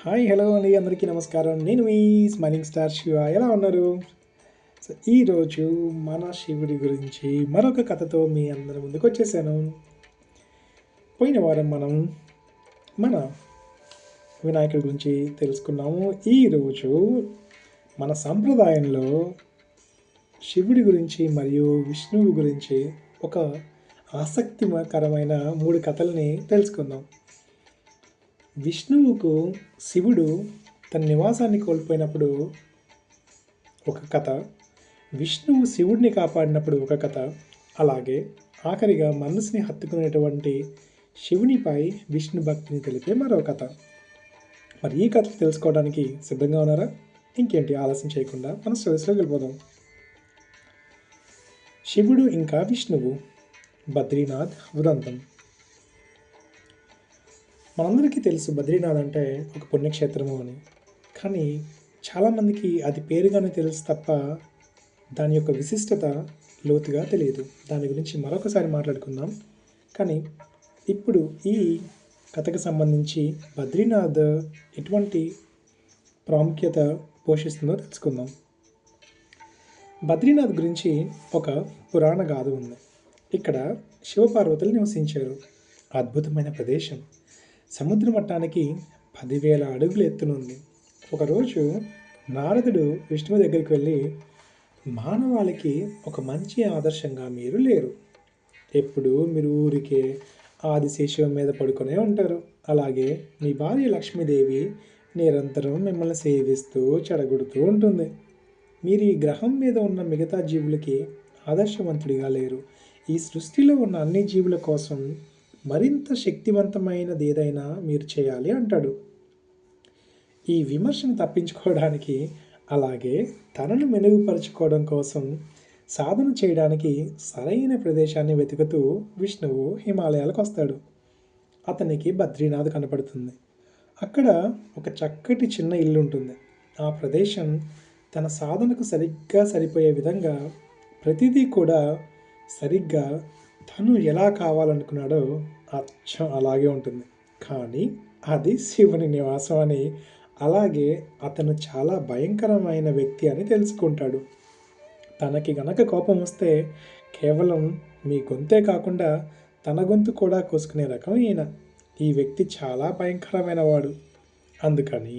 Hi hello అండి అందరికీ నమస్కారం. నేను మీ స్మైలింగ్ స్టార్ శివ. ఎలా ఉన్నారు? ఈరోజు మన శివుడి గురించి మరొక కథతో మీ అందరి ముందుకొచ్చేసాను. పోయిన వారం మనం మన వినాయకుడి గురించి తెలుసుకున్నాము. ఈరోజు మన సంప్రదాయంలో శివుడి గురించి మరియు విష్ణువు గురించి ఒక ఆసక్తికరమైన 3 కథల్ని తెలుసుకుందాం. విష్ణువుకు శివుడు తన నివాసాన్ని కోల్పోయినప్పుడు ఒక కథ, విష్ణువు శివుడిని కాపాడినప్పుడు ఒక కథ, అలాగే ఆఖరిగా మనసుని హత్తుకునేటువంటి శివునిపై విష్ణు భక్తిని తెలిపే మరో కథ. మరి ఈ కథ తెలుసుకోవడానికి సిద్ధంగా ఉన్నారా? ఇంకేంటి ఆలస్యం చేయకుండా మన స్టోరీస్లోకి వెళ్ళిపోదాం. శివుడు ఇంకా విష్ణువు, బద్రీనాథ్ ఉదంతం. మనందరికీ తెలుసు బద్రీనాథ్ అంటే ఒక పుణ్యక్షేత్రము అని. కానీ చాలామందికి అది పేరుగానే తెలుసు తప్ప దాని యొక్క విశిష్టత లోతుగా తెలియదు. దాని గురించి మరొకసారి మాట్లాడుకుందాం. కానీ ఇప్పుడు ఈ కథకు సంబంధించి బద్రీనాథ్ ఎటువంటి ప్రాముఖ్యత పోషిస్తుందో తెలుసుకుందాం. బద్రీనాథ్ గురించి ఒక పురాణ గాథ ఉంది. ఇక్కడ శివపార్వతులు నివసించారు. అద్భుతమైన ప్రదేశం. సముద్ర మట్టానికి 10,000 అడుగుల ఎత్తునుంది. ఒకరోజు నారదుడు విష్ణువు దగ్గరికి వెళ్ళి, మానవాళికి ఒక మంచి ఆదర్శంగా మీరు లేరు. ఎప్పుడు మీరు ఊరికే ఆదిశేషం మీద పడుకొనే ఉంటారు. అలాగే మీ భార్య లక్ష్మీదేవి నిరంతరం మిమ్మల్ని సేవిస్తూ చెడగొడుతూ ఉంటుంది. మీరు ఈ గ్రహం మీద ఉన్న మిగతా జీవులకి ఆదర్శవంతుడిగా లేరు. ఈ సృష్టిలో ఉన్న అన్ని జీవుల కోసం మరింత శక్తివంతమైనది ఏదైనా మీరు చేయాలి అంటాడు. ఈ విమర్శను తప్పించుకోవడానికి, అలాగే తనను మెరుగుపరుచుకోవడం కోసం సాధన చేయడానికి సరైన ప్రదేశాన్ని వెతుకుతూ విష్ణువు హిమాలయాలకు వస్తాడు. అతనికి బద్రీనాథ్ కనపడుతుంది. అక్కడ ఒక చక్కటి చిన్న ఇల్లు ఉంటుంది. ఆ ప్రదేశం తన సాధనకు సరిగ్గా సరిపోయే విధంగా ప్రతిదీ కూడా సరిగ్గా తను ఎలా కావాలనుకున్నాడో అచ్చం అలాగే ఉంటుంది. కానీ అది శివుని నివాసం అని, అలాగే అతను చాలా భయంకరమైన వ్యక్తి అని తెలుసుకుంటాడు. తనకి గనక కోపం వస్తే కేవలం మీ గొంతే కాకుండా తన గొంతు కూడా కోసుకునే రకం ఈయన. ఈ వ్యక్తి చాలా భయంకరమైన వాడు. అందుకని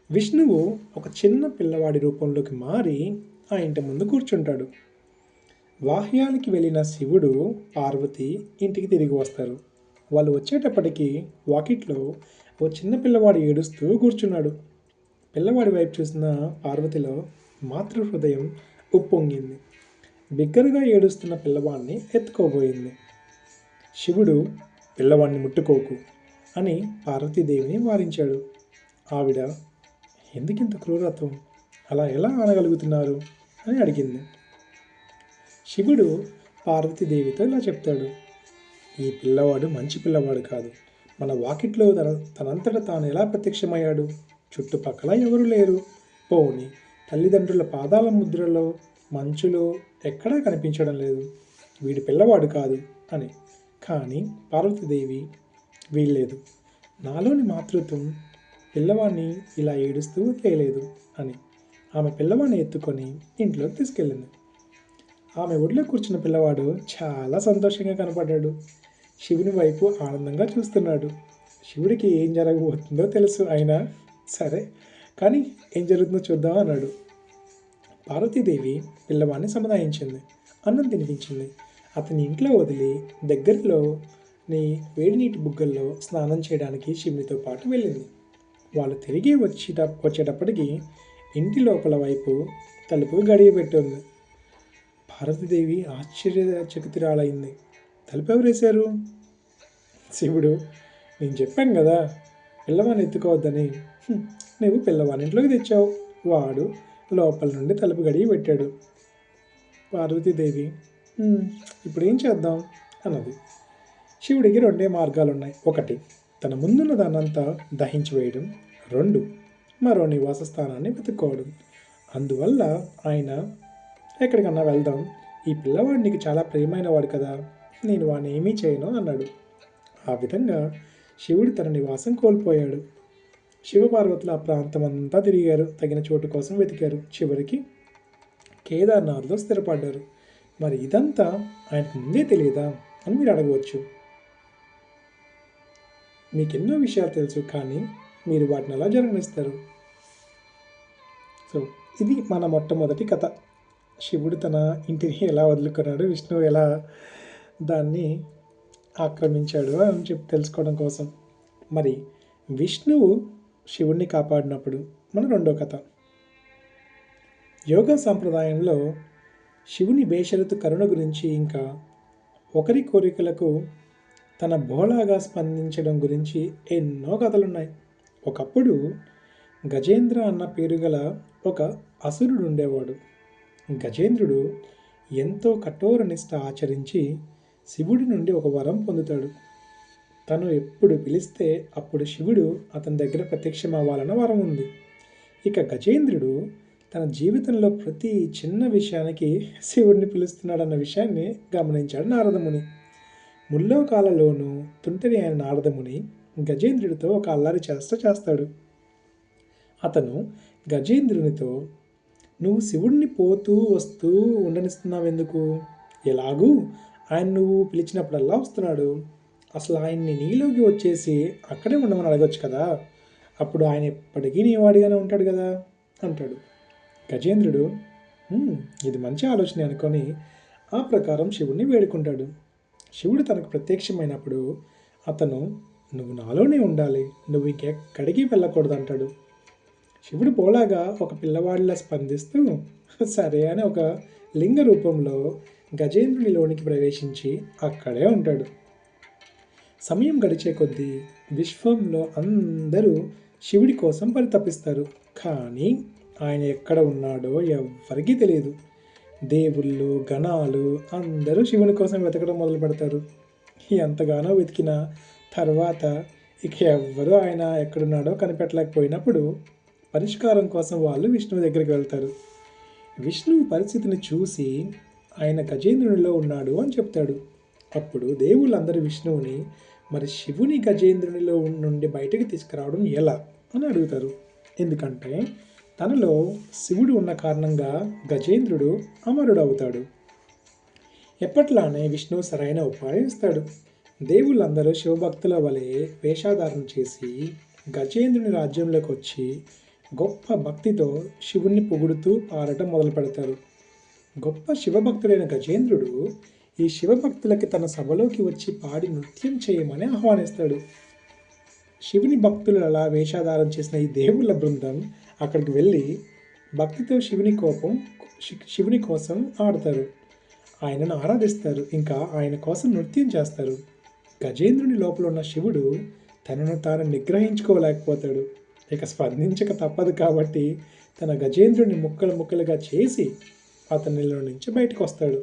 విష్ణువు ఒక చిన్న పిల్లవాడి రూపంలోకి మారి ఆ ఇంటి ముందు కూర్చుంటాడు. వాహ్యానికి వెళ్ళిన శివుడు, పార్వతి ఇంటికి తిరిగి వస్తారు. వాళ్ళు వచ్చేటప్పటికి వాకిట్లో ఓ చిన్న పిల్లవాడు ఏడుస్తూ కూర్చున్నాడు. పిల్లవాడి వైపు చూసిన పార్వతిలో మాతృహృదయం ఉప్పొంగింది. బిగ్గరగా ఏడుస్తున్న పిల్లవాడిని ఎత్తుకోబోయింది. శివుడు, పిల్లవాడిని ముట్టుకోకు అని పార్వతీదేవిని వారించాడు. ఆవిడ, ఎందుకింత క్రూరత్వం, అలా ఎలా అనగలుగుతున్నారు అని అడిగింది. శివుడు పార్వతీదేవితో ఇలా చెప్తాడు, ఈ పిల్లవాడు మంచి పిల్లవాడు కాదు. మన వాకిట్లో తనంతట తాను ఎలా ప్రత్యక్షమయ్యాడు? చుట్టుపక్కల ఎవరు లేరు. పోని తల్లిదండ్రుల పాదాల ముద్రలో, మంచులో ఎక్కడా కనిపించడం లేదు. వీడి పిల్లవాడు కాదు అని. కానీ పార్వతీదేవి వీల్లేదు, నాలోని మాతృత్వం పిల్లవాడిని ఇలా ఏడుస్తూ వదిలేయలేదు అని ఆమె పిల్లవాడిని ఎత్తుకొని ఇంట్లోకి తీసుకెళ్ళింది. ఆమె ఒడిలో కూర్చున్న పిల్లవాడు చాలా సంతోషంగా కనపడ్డాడు. శివుని వైపు ఆనందంగా చూస్తున్నాడు. శివుడికి ఏం జరగబోతుందో తెలుసు. అయినా సరే, కానీ ఏం జరుగుతుందో చూద్దాం అన్నాడు. పార్వతీదేవి పిల్లవాడిని సముదాయించింది, అన్నం తినిపించింది. అతని ఇంట్లో వదిలి దగ్గరలోని వేడి నీటి బుగ్గల్లో స్నానం చేయడానికి శివునితో పాటు వెళ్ళింది. వాళ్ళు తిరిగి వచ్చేటప్పటికి ఇంటి లోపల వైపు తలుపు గడియబెట్టింది. పార్వతీదేవి ఆశ్చర్యచకితురాలైంది. తలుపు ఎవరు వేశారు? శివుడు, నేను చెప్పాను కదా పిల్లవాడిని ఎత్తుకోవద్దని. నువ్వు పిల్లవాడిని ఇంట్లోకి తెచ్చావు. వాడు లోపల నుండి తలుపు గడియ పెట్టాడు. పార్వతీదేవి, ఇప్పుడు ఏం చేద్దాం అన్నది. శివుడికి 2 మార్గాలున్నాయి. 1, తన ముందున్న దాన్నంతా దహించి వేయడం. 2, మరో నివాస స్థానాన్ని వెతుక్కోవడం. అందువల్ల ఆయన, ఎక్కడికన్నా వెళ్దాం, ఈ పిల్లవాడు నీకు చాలా ప్రియమైన వాడు కదా, నేను వాడిని ఏమీ చేయను అన్నాడు. ఆ విధంగా శివుడు తన నివాసం కోల్పోయాడు. శివపార్వతులు ఆ ప్రాంతం అంతా తిరిగారు, తగిన చోటు కోసం వెతికారు. చివరికి కేదార్నాథ్లో స్థిరపడ్డారు. మరి ఇదంతా ఆయనకు ముందే తెలియదా అని మీరు అడగవచ్చు. మీకు ఎన్నో విషయాలు తెలుసు, కానీ మీరు వాటిని ఎలా జరగనిస్తారు? సో ఇది మన మొట్టమొదటి కథ. శివుడు తన ఇంటిని ఎలా వదులుకున్నాడు, విష్ణువు ఎలా దాన్ని ఆక్రమించాడు అని చెప్పి తెలుసుకోవడం కోసం. మరి విష్ణువు శివుణ్ణి కాపాడినప్పుడు మన రెండో కథ. యోగా సాంప్రదాయంలో శివుని బేషరతు కరుణ గురించి, ఇంకా ఒకరి కోరికలకు తన బోళాగా స్పందించడం గురించి ఎన్నో కథలున్నాయి. ఒకప్పుడు గజేంద్ర అన్న పేరు గల ఒక అసురుడు ఉండేవాడు. గజేంద్రుడు ఎంతో కఠోర నిష్ఠ ఆచరించి శివుడి నుండి ఒక వరం పొందుతాడు. తను ఎప్పుడు పిలిస్తే అప్పుడు శివుడు అతని దగ్గర ప్రత్యక్షమవ్వాలన్న వరం ఉంది. ఇక గజేంద్రుడు తన జీవితంలో ప్రతి చిన్న విషయానికి శివుడిని పిలుస్తున్నాడన్న విషయాన్ని గమనించాడు నారదముని. ముల్లోకాలలోనూ తుంటరి అయిన నారదముని గజేంద్రుడితో ఒక అల్లరి చేస్తాడు. అతను గజేంద్రునితో, నువ్వు శివుడిని పోతూ వస్తూ ఉండనిస్తున్నావెందుకు? ఎలాగూ ఆయన నువ్వు పిలిచినప్పుడల్లా వస్తున్నాడు. అసలు ఆయన్ని నీలోకి వచ్చేసి అక్కడే ఉండమని అడగొచ్చు కదా, అప్పుడు ఆయన ఎప్పటికీ నీవాడిగానే ఉంటాడు కదా అంటాడు. గజేంద్రుడు ఇది మంచి ఆలోచన అనుకొని ఆ ప్రకారం శివుడిని వేడుకుంటాడు. శివుడు తనకు ప్రత్యక్షమైనప్పుడు అతను, నువ్వు నాలోనే ఉండాలి, నువ్వు ఇంకెక్కడికి వెళ్ళకూడదు అంటాడు. శివుడు పోలాగా ఒక పిల్లవాడిలా స్పందిస్తూ సరే అని ఒక లింగ రూపంలో గజేంద్రునిలోనికి ప్రవేశించి అక్కడే ఉంటాడు. సమయం గడిచే కొద్దీ విశ్వంలో అందరూ శివుడి కోసం పరితపిస్తారు, కానీ ఆయన ఎక్కడ ఉన్నాడో ఎవ్వరికీ తెలియదు. దేవుళ్ళు, గణాలు అందరూ శివుని కోసం వెతకడం మొదలు పెడతారు. ఎంతగానో వెతికిన తర్వాత ఇక ఎవ్వరూ ఆయన ఎక్కడున్నాడో కనిపెట్టలేకపోయినప్పుడు పరిష్కారం కోసం వాళ్ళు విష్ణువు దగ్గరికి వెళ్తారు. విష్ణువు పరిస్థితిని చూసి ఆయన గజేంద్రునిలో ఉన్నాడు అని చెప్తాడు. అప్పుడు దేవుళ్ళందరూ విష్ణువుని, మరి శివుని గజేంద్రునిలో నుండి బయటకు తీసుకురావడం ఎలా అని అడుగుతారు. ఎందుకంటే తనలో శివుడు ఉన్న కారణంగా గజేంద్రుడు అమరుడు అవుతాడు. ఎప్పట్లానే విష్ణువు సరైన ఉపాయం ఇస్తాడు. దేవుళ్ళందరూ శివభక్తుల వలె వేషాధారణ చేసి గజేంద్రుని రాజ్యంలోకి వచ్చి గొప్ప భక్తితో శివుణ్ణి పొగుడుతూ పాడటం మొదలు పెడతారు. గొప్ప శివభక్తుడైన గజేంద్రుడు ఈ శివభక్తులకి తన సభలోకి వచ్చి పాడి నృత్యం చేయమని ఆహ్వానిస్తాడు. శివుని భక్తులు అలా వేషాధారం చేసిన ఈ దేవుళ్ళ బృందం అక్కడికి వెళ్ళి భక్తితో శివుని కోసం ఆడతారు, ఆయనను ఆరాధిస్తారు, ఇంకా ఆయన కోసం నృత్యం చేస్తారు. గజేంద్రుని లోపల ఉన్న శివుడు తనను తాను నిగ్రహించుకోలేకపోతాడు. ఇక స్పందించక తప్పదు కాబట్టి తన గజేంద్రుని ముక్కలుగా చేసి అతనిలో నుంచి బయటకు వస్తాడు.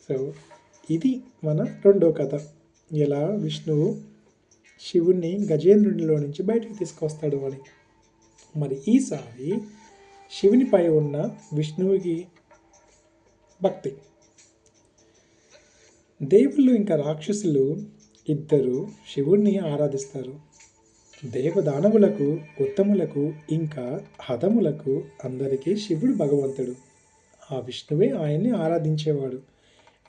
సో ఇది మన రెండో కథ, ఎలా విష్ణువు శివుణ్ణి గజేంద్రునిలో నుంచి బయటకు తీసుకొస్తాడు అని. మరి ఈసారి శివునిపై ఉన్న విష్ణువుకి భక్తి. దేవుళ్ళు ఇంకా రాక్షసులు ఇద్దరు శివుణ్ణి ఆరాధిస్తారు. దేవదానవులకు, ఉత్తములకు, ఇంకా హతములకు అందరికీ శివుడు భగవంతుడు. ఆ విష్ణువే ఆయన్ని ఆరాధించేవాడు.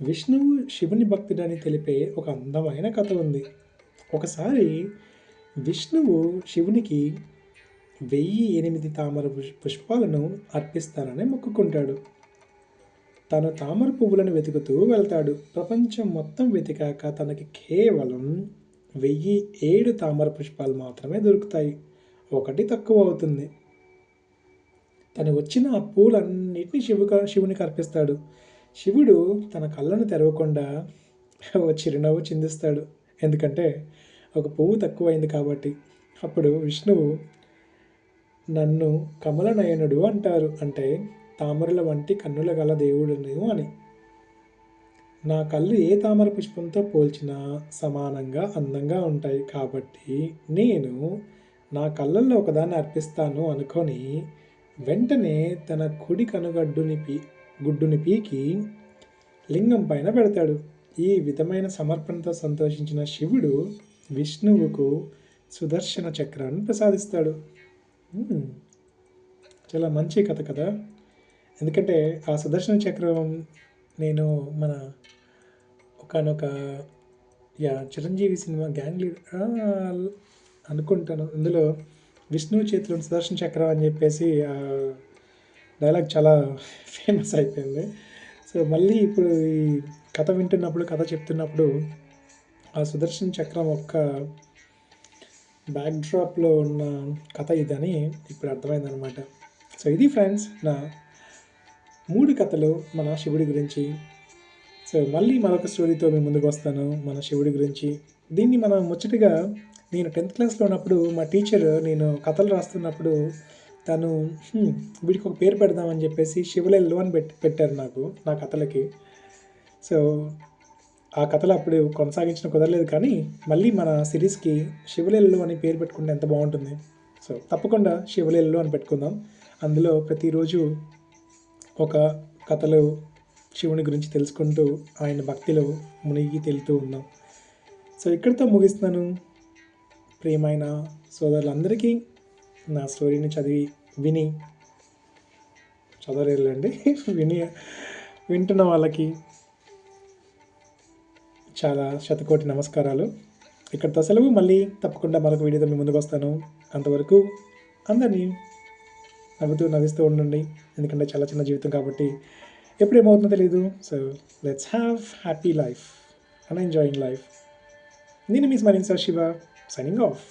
విష్ణువు శివుని భక్తుడని తెలిపే ఒక అందమైన కథ ఉంది. ఒకసారి విష్ణువు శివునికి 1008 తామర పుష్పాలను అర్పిస్తానని మొక్కుకుంటాడు. తను తామర పువ్వులను వెతుకుతూ వెళ్తాడు. ప్రపంచం మొత్తం వెతికాక తనకి కేవలం 1007 తామర పుష్పాలు మాత్రమే దొరుకుతాయి. ఒకటి తక్కువ అవుతుంది. తను వచ్చిన ఆ పూలన్నిటినీ శివునికి అర్పిస్తాడు. శివుడు తన కళ్ళను తెరవకుండా చిరునవ్వు చిందిస్తాడు, ఎందుకంటే ఒక పువ్వు తక్కువైంది కాబట్టి. అప్పుడు విష్ణువు, నన్ను కమలనయనుడు అంటారు, అంటే తామరల వంటి కన్నుల గల దేవుడును అని. నా కళ్ళు ఏ తామర పుష్పంతో పోల్చినా సమానంగా అందంగా ఉంటాయి కాబట్టి నేను నా కళ్ళల్లో ఒకదాన్ని అర్పిస్తాను అనుకొని వెంటనే తన కుడి గుడ్డుని పీకి లింగం పైన పెడతాడు. ఈ విధమైన సమర్పణతో సంతోషించిన శివుడు విష్ణువుకు సుదర్శన చక్రాన్ని ప్రసాదిస్తాడు. మ్మ్. చాలా మంచి కథ కదా. ఎందుకంటే ఆ సుదర్శన చక్రం నేను మన ఒకానొక చిరంజీవి సినిమా గ్యాంగ్ లీడర్ అనుకుంటాను. అందులో విష్ణువు చేతిలో సుదర్శన చక్రం అని చెప్పేసి డైలాగ్ చాలా ఫేమస్ అయిపోయింది. సో మళ్ళీ ఇప్పుడు ఈ కథ వింటున్నప్పుడు, కథ చెప్తున్నప్పుడు ఆ సుదర్శన చక్రం ఒక్క బ్యాక్డ్రాప్లో ఉన్న కథ ఇదని ఇప్పుడు అర్థమైందనమాట. సో ఇది ఫ్రెండ్స్ నా 3 కథలు మన శివుడి గురించి. సో మళ్ళీ మరొక స్టోరీతో మేము ముందుకు వస్తాను మన శివుడి గురించి. దీన్ని మనం ముచ్చటగా నేను 10th క్లాస్లో ఉన్నప్పుడు మా టీచర్ నేను కథలు రాస్తున్నప్పుడు తను వీడికి ఒక పేరు పెడదామని చెప్పేసి శివలెల్లు అని పెట్టారు నాకు నా కథలకి. సో ఆ కథలు అప్పుడు కొనసాగించడం కుదరలేదు, కానీ మళ్ళీ మన సిరీస్కి శివలెల్లు అని పేరు పెట్టుకుంటే ఎంత బాగుంటుంది. సో తప్పకుండా శివలెల్లు అని పెట్టుకుందాం. అందులో ప్రతిరోజు ఒక కథలు శివుని గురించి తెలుసుకుంటూ ఆయన భక్తిలో మునిగి తేలుతూ ఉందాం. సో ఇక్కడితో ముగిస్తున్నాను. ప్రియమైన సోదరులందరికీ నా స్టోరీని చదవలేదండి వింటున్న వాళ్ళకి చాలా శతకోటి నమస్కారాలు. ఇక్కడితో సెలవు. మళ్ళీ తప్పకుండా మరొక వీడియోతో మీ ముందుకు వస్తాను. అంతవరకు అందరినీ నవ్విస్తూ ఉండండి. ఎందుకంటే చాలా చిన్న జీవితం కాబట్టి ఎప్పుడు ఏమవుతుందో తెలియదు. So let's have happy life and enjoying life. నేను మీ smiling star Shiva, signing of.